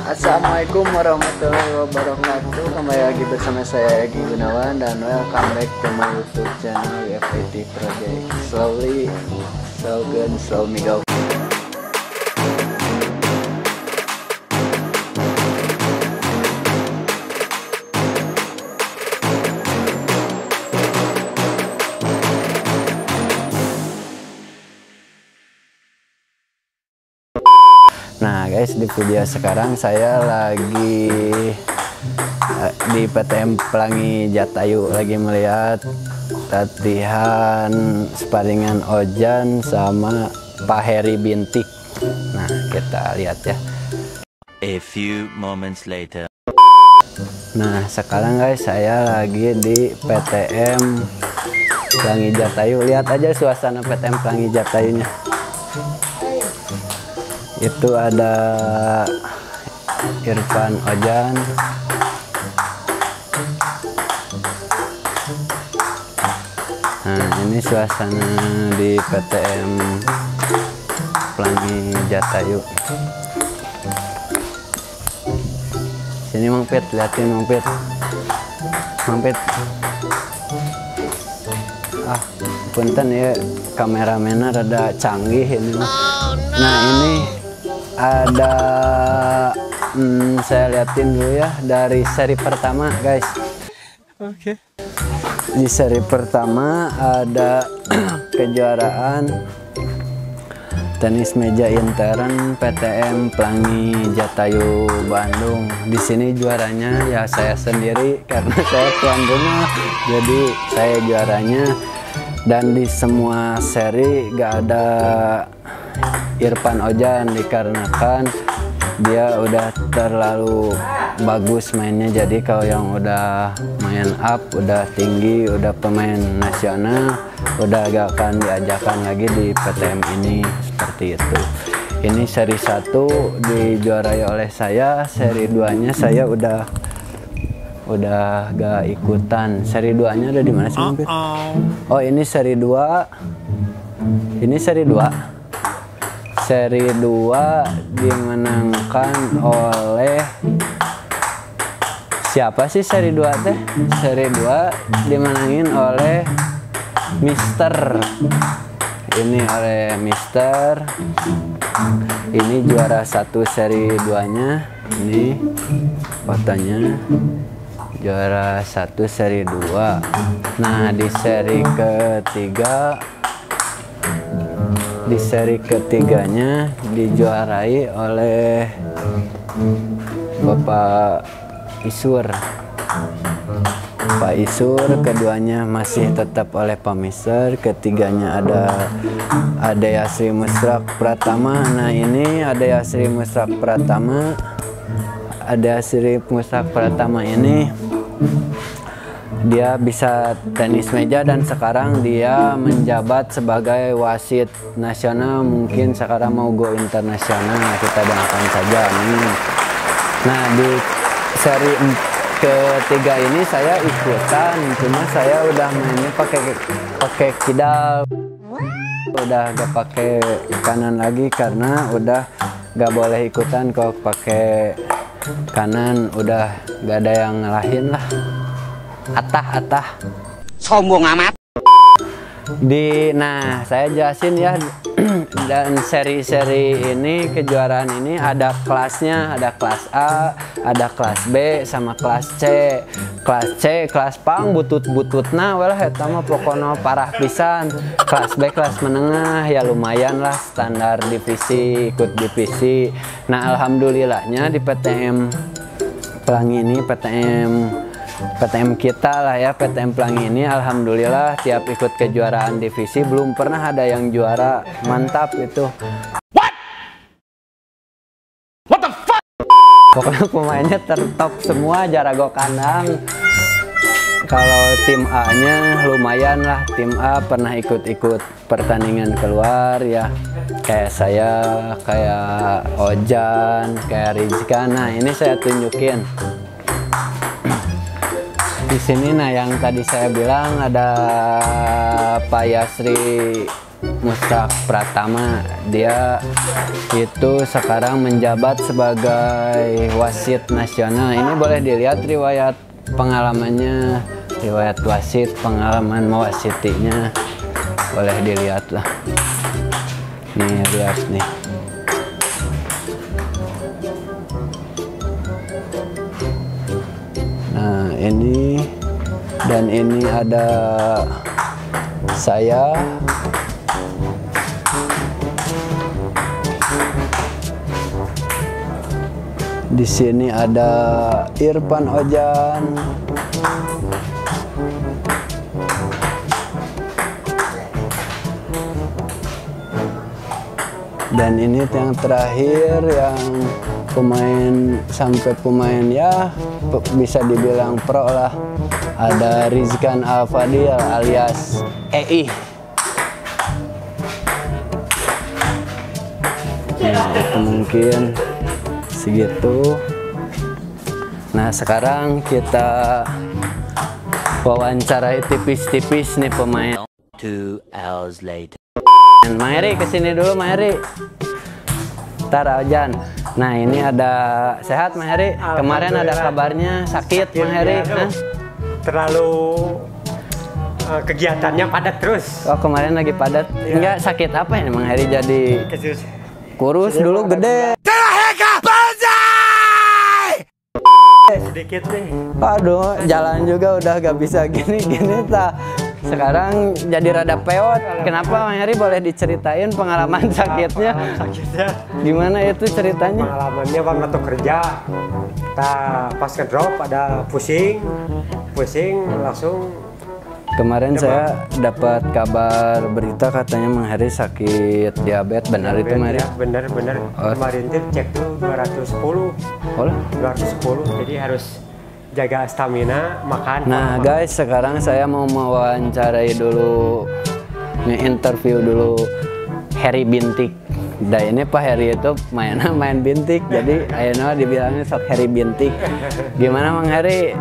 Assalamualaikum warahmatullahi wabarakatuh. Kembali lagi bersama saya Egi Gunawan dan welcome back to my YouTube channel FIT Project. Slowly, so good, slow me go. Nah guys, di video sekarang saya lagi di PTM Pelangi Jatayu, lagi melihat latihan sparingan Ojan sama Pak Heri Bintik. Nah kita lihat ya. A few moments later. Nah sekarang guys, saya lagi di PTM Pelangi Jatayu. Lihat aja suasana PTM Pelangi Jatayunya. Itu ada Irfan Ojan, nah ini suasana di PTM Pelangi Jatayu. Sini Mang Pit, liatin Mang Pit. Mang Pit, punten ya, kameramennya rada canggih ini. Nah ini ada saya liatin dulu ya dari seri pertama guys. Oke. Di seri pertama ada kejuaraan tenis meja intern PTM Pelangi Jatayu Bandung. Di sini juaranya ya saya sendiri karena saya tuan rumah, jadi saya juaranya. Dan di semua seri gak ada Irfan Ojan dikarenakan dia udah terlalu bagus mainnya. Jadi kalau yang udah main up, udah tinggi, udah pemain nasional, udah gak akan diajakan lagi di PTM ini, seperti itu. Ini seri 1 dijuarai oleh saya, seri 2 nya saya udah gak ikutan. Seri 2 nya ada di mana sih? Oh ini seri 2. Ini seri 2. Seri 2 dimenangkan oleh siapa sih seri 2 teh? Seri 2 dimenangin oleh Mister. Ini oleh Mister. Ini juara 1 seri 2 nya. Ini fotonya. Juara 1 seri 2. Nah di seri ketiga, di seri ketiganya dijuarai oleh Bapak Isur. Pak Isur, keduanya masih tetap oleh Pak Mister, ketiganya ada Yasri Musrak Pratama. Nah ini ada Yasri Musrak Pratama. Ada Yasri Musrak Pratama ini dia bisa tenis meja dan sekarang dia menjabat sebagai wasit nasional. Mungkin sekarang mau go internasional, kita doakan saja, amin. Nah di seri ketiga ini saya ikutan, cuma saya udah mainnya pakai kidal, udah gak pakai kanan lagi karena udah gak boleh ikutan kalau pakai kanan, udah gak ada yang ngalahin lah. Atah sombong amat. Nah saya jelasin ya. Dan seri-seri ini, kejuaraan ini ada kelasnya, ada kelas A, ada kelas B, sama kelas C. Kelas C, kelas pang butut-bututna walah eta mah pokoknya parah pisan. Kelas B, kelas menengah ya lumayan lah, standar divisi, ikut divisi. Nah alhamdulillahnya di PTM Pelangi ini, PTM kita lah ya, PTM Pelangi ini alhamdulillah tiap ikut kejuaraan divisi belum pernah ada yang juara. Mantap itu. What the fuck? Pokoknya pemainnya tertop semua, jarago kandang. Kalau tim A nya lumayan lah, tim A pernah ikut-ikut pertandingan keluar ya, kayak saya, kayak Ojan, kayak Rizka. Nah ini saya tunjukin di sini. Nah yang tadi saya bilang ada Pak Yasri Mustak Pratama. Dia itu sekarang menjabat sebagai wasit nasional. Ini boleh dilihat riwayat pengalamannya, riwayat wasit, pengalaman mewasitinya, boleh dilihat lah. Nih, lihat nih. Nah, ini dan ini ada saya. Di sini ada Irfan Ojan. Dan ini yang terakhir yang pemain sampai pemain ya bisa dibilang pro lah. Ada Rizkan Al-Fadil alias EI. Nah, itu mungkin segitu. Nah, sekarang kita wawancarai tipis-tipis nih pemain. 2 hours later. Maheri kesini dulu, Maheri. Ntar Ojan. Nah, ini ada sehat Maheri. Kemarin ada kabarnya sakit Maheri. Terlalu kegiatannya padat terus. Oh, kemarin lagi padat. Enggak, sakit apa ini Maheri jadi kurus dulu gede. Sedikit nih. Aduh, jalan juga udah gak bisa gini-gini tak. Sekarang jadi rada peot. Kenapa Bang Heri, boleh diceritain pengalaman sakitnya? Sakitnya Gimana itu ceritanya? pengalamannya bang waktu kerja. Pas ke drop ada pusing langsung. Kemarin saya dapat kabar berita katanya Bang Heri sakit diabetes. Benar itu Bang Heri? Ya, bener. Oh. Kemarin tuh cek tuh 210. Oh. 210. Jadi harus jaga stamina, makan. Nah guys, sekarang saya mau mewawancarai dulu, nge-interview dulu Heri Bintik. Nah ini Pak Heri itu main bintik, jadi ayeuna dibilangnya sok Heri Bintik. Gimana Mang Heri?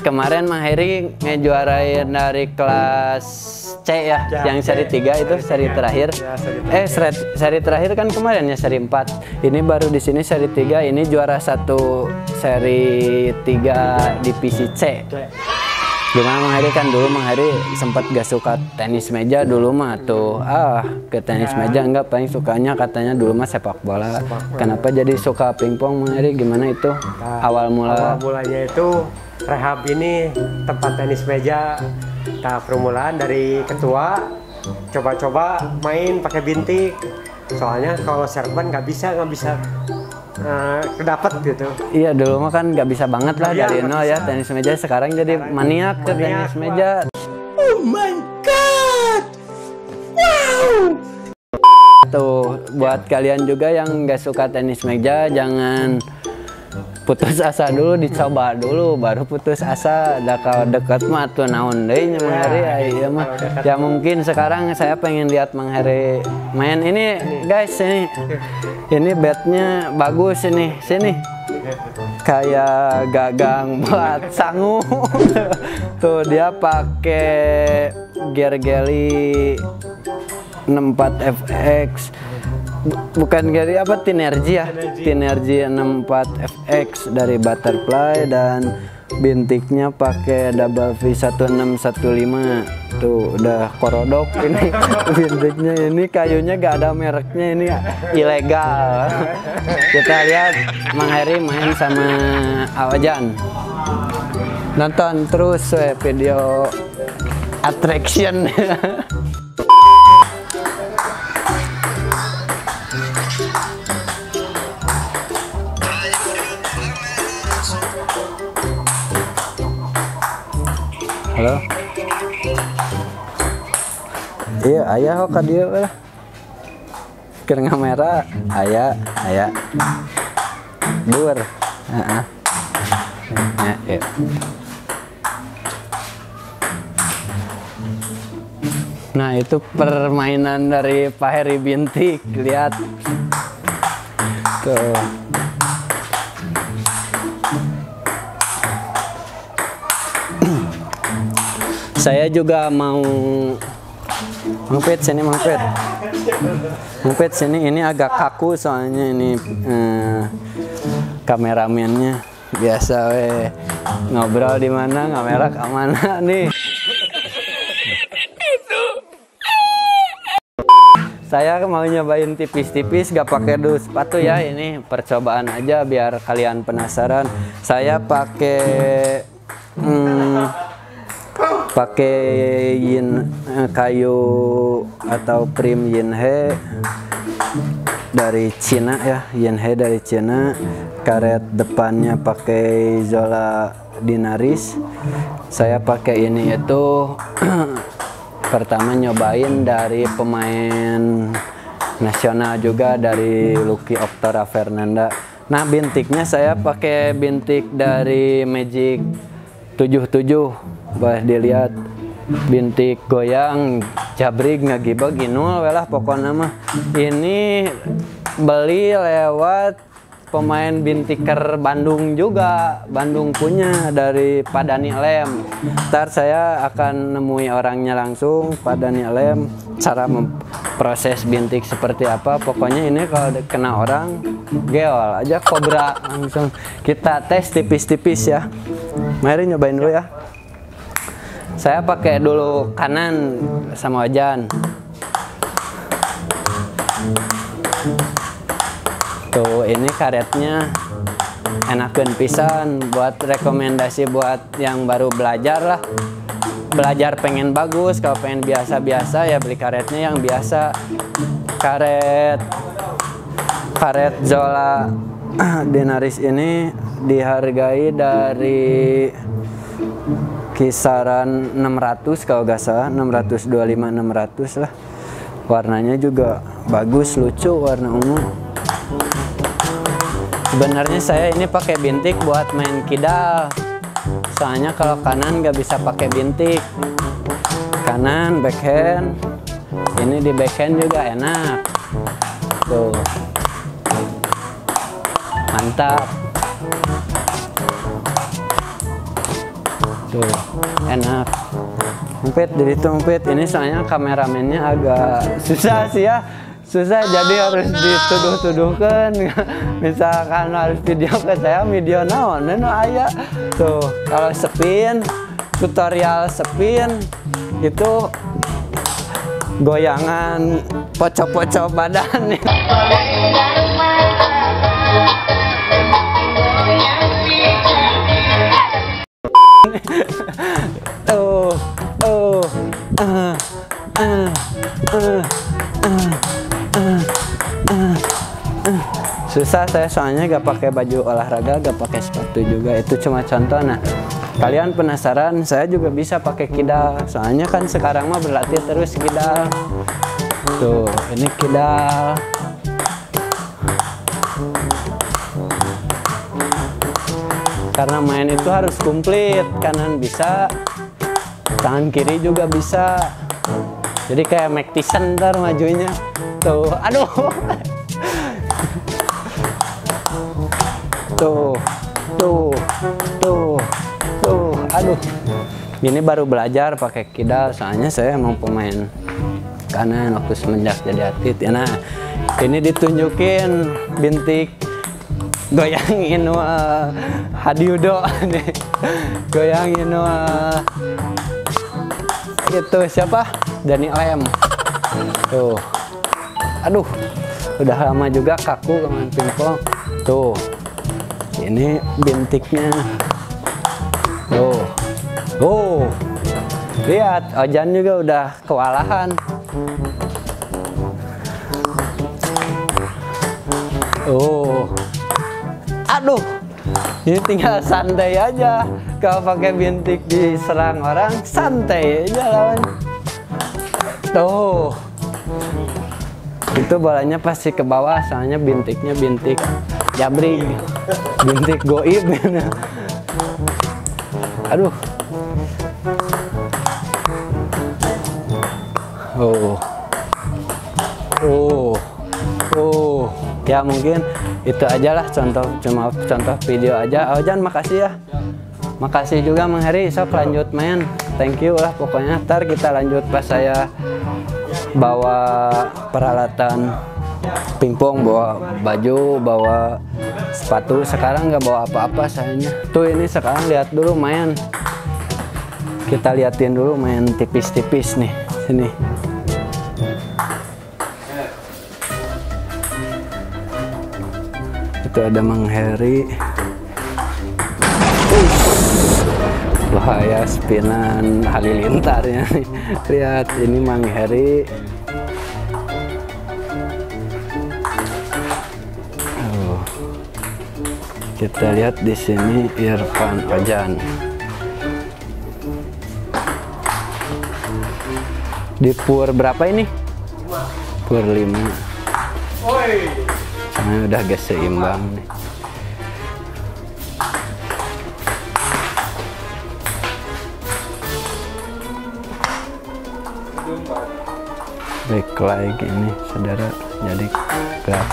Kemarin Mang Heri ngejuarain dari kelas C ya, yang seri 3 itu seri terakhir. Ya, seri terakhir kan kemarin ya seri 4. Ini baru di sini seri 3, ini juara 1 seri 3 divisi C. Gimana Mang Heri, kan dulu Mang Heri sempat gak suka tenis meja dulu mah tuh. Ke tenis meja enggak, paling sukanya katanya dulu mah sepak bola. Kenapa jadi suka pingpong Mang Heri? Gimana itu? Awal mulanya itu rehab ini tempat tenis meja. Permulaan dari ketua coba-coba main pakai bintik. Soalnya kalau serban nggak bisa kedapat gitu. Iya dulu mah kan nggak bisa banget lah dari nol ya tenis meja. Sekarang jadi maniak ke tenis meja. Oh my god, wow. Tuh buat kalian juga yang nggak suka tenis meja, jangan putus asa dulu, dicoba dulu baru putus asa. Udah kalau deket mah tuh naon deui nya Mang Heri. Ya mah ya mungkin sekarang saya pengen lihat Mang Heri main ini guys. Ini batnya bagus ini, sini kayak gagang buat sangu. Tuh dia pakai Gear Gelly 64 FX. Bukan Gary apa, Tinergy ya, Tinergy 64 FX dari Butterfly, dan bintiknya pakai Double V 1615. Tuh udah korodok ini bintiknya. Ini kayunya gak ada mereknya, ini ilegal. Kita lihat Mang Heri main sama Ojan. Nonton terus video attraction. Halo. Iya, ayah kok ka dieu lah. Keur ngamera, aya. Dur. Heeh. Ya. Nah, itu permainan dari Pak Heri Bintik, lihat. Tuh. Saya juga mau Mang Pit sini, Mang Pit. Mang Pit sini, ini agak kaku soalnya ini kameramennya. Biasa ngobrol di mana, kamera ke mana nih. Saya mau nyobain tipis-tipis, gak pakai dus sepatu ya. Ini percobaan aja biar kalian penasaran. Saya pakai kayu atau prim Yinhe dari Cina ya, Yinhe dari Cina. Karet depannya pakai Zola Dinaris. Saya pakai ini itu pertama nyobain dari pemain nasional juga, dari Lucky Oktora Fernanda. Nah, bintiknya saya pakai bintik dari Magic 77. Boleh dilihat, bintik goyang jabrig ngagibag inul welah pokoknya mah. Ini beli lewat pemain bintiker Bandung juga, Bandung punya, dari Pak Dani Lem. Ntar saya akan nemui orangnya langsung, Pak Dani Lem, cara memproses bintik seperti apa. Pokoknya ini kalau kena orang geol aja, kobra langsung. Kita tes tipis-tipis ya. Mari nyobain dulu ya. Saya pakai dulu kanan sama wajan. Tuh, ini karetnya enakeun pisan, buat rekomendasi buat yang baru belajar lah. Belajar pengen bagus, kalau pengen biasa-biasa ya beli karetnya yang biasa. Karet Zola Dinaris ini dihargai dari kisaran 600 kalau gak salah, 625-600 lah. Warnanya juga bagus, lucu, warna ungu. Sebenarnya saya ini pakai bintik buat main kidal. Soalnya kalau kanan nggak bisa pakai bintik. Kanan backhand. Ini di backhand juga enak. Tuh. Mantap. Tuh, enak. Mumpit dari itu Mumpit. Ini soalnya kameramennya agak susah sih ya. Susah, jadi harus dituduh-tuduhkan. Misalkan harus video ke saya, video naon aya. Tuh, kalau spin, tutorial spin itu goyangan pocok-pocok badan. Susah saya soalnya gak pakai baju olahraga, gak pakai sepatu juga. Itu cuma contoh. Nah, kalian penasaran, saya juga bisa pakai kidal. Soalnya kan sekarang mah berlatih terus kidal. Tuh, ini kidal. Karena main itu harus komplit, kanan bisa, tangan kiri juga bisa. Jadi kayak Mike Tyson ntar majunya. Tuh, aduh. Tuh, aduh. Ini baru belajar pakai kidal, soalnya saya emang pemain kanan waktu semenjak jadi atlet. Ya, nah, ini ditunjukin bintik goyangin Hadiudo nih. Goyangin itu siapa? Dani Lem. Tuh. Aduh, udah lama juga kaku main pingpong. Tuh. Ini bintiknya. Tuh. Lihat, Ojan juga udah kewalahan. Aduh. Ini tinggal santai aja. Kalau pakai bintik diserang orang, santai aja lawan. Tuh. Itu bolanya pasti ke bawah, soalnya bintiknya bintik jabring, bintik goib. Aduh. Ya mungkin itu aja lah, cuma contoh video aja. Ojan makasih ya. Makasih juga Mang Heri, sok lanjut main. Thank you lah pokoknya. Ntar kita lanjut pas saya bawa peralatan pingpong, bawa baju, bawa sepatu. Sekarang nggak bawa apa-apa sayanya. Tuh ini sekarang lihat dulu main. Kita liatin dulu main tipis-tipis nih. Sini. Itu ada Mang Heri. Bahaya spinan halilintarnya nih. Lihat ini Mang Heri. Kita lihat di sini Irfan Ojan. Di pur berapa ini? Pur 5. Nah, udah agak seimbang nih. Baik like ini saudara, jadi gerak.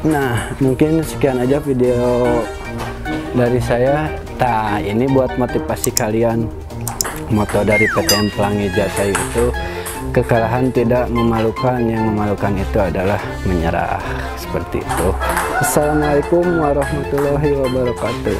Nah, mungkin sekian aja video dari saya. Nah, ini buat motivasi kalian. Moto dari PTM Pelangi Jatayu itu, kekalahan tidak memalukan, yang memalukan itu adalah menyerah. Seperti itu. Assalamualaikum warahmatullahi wabarakatuh.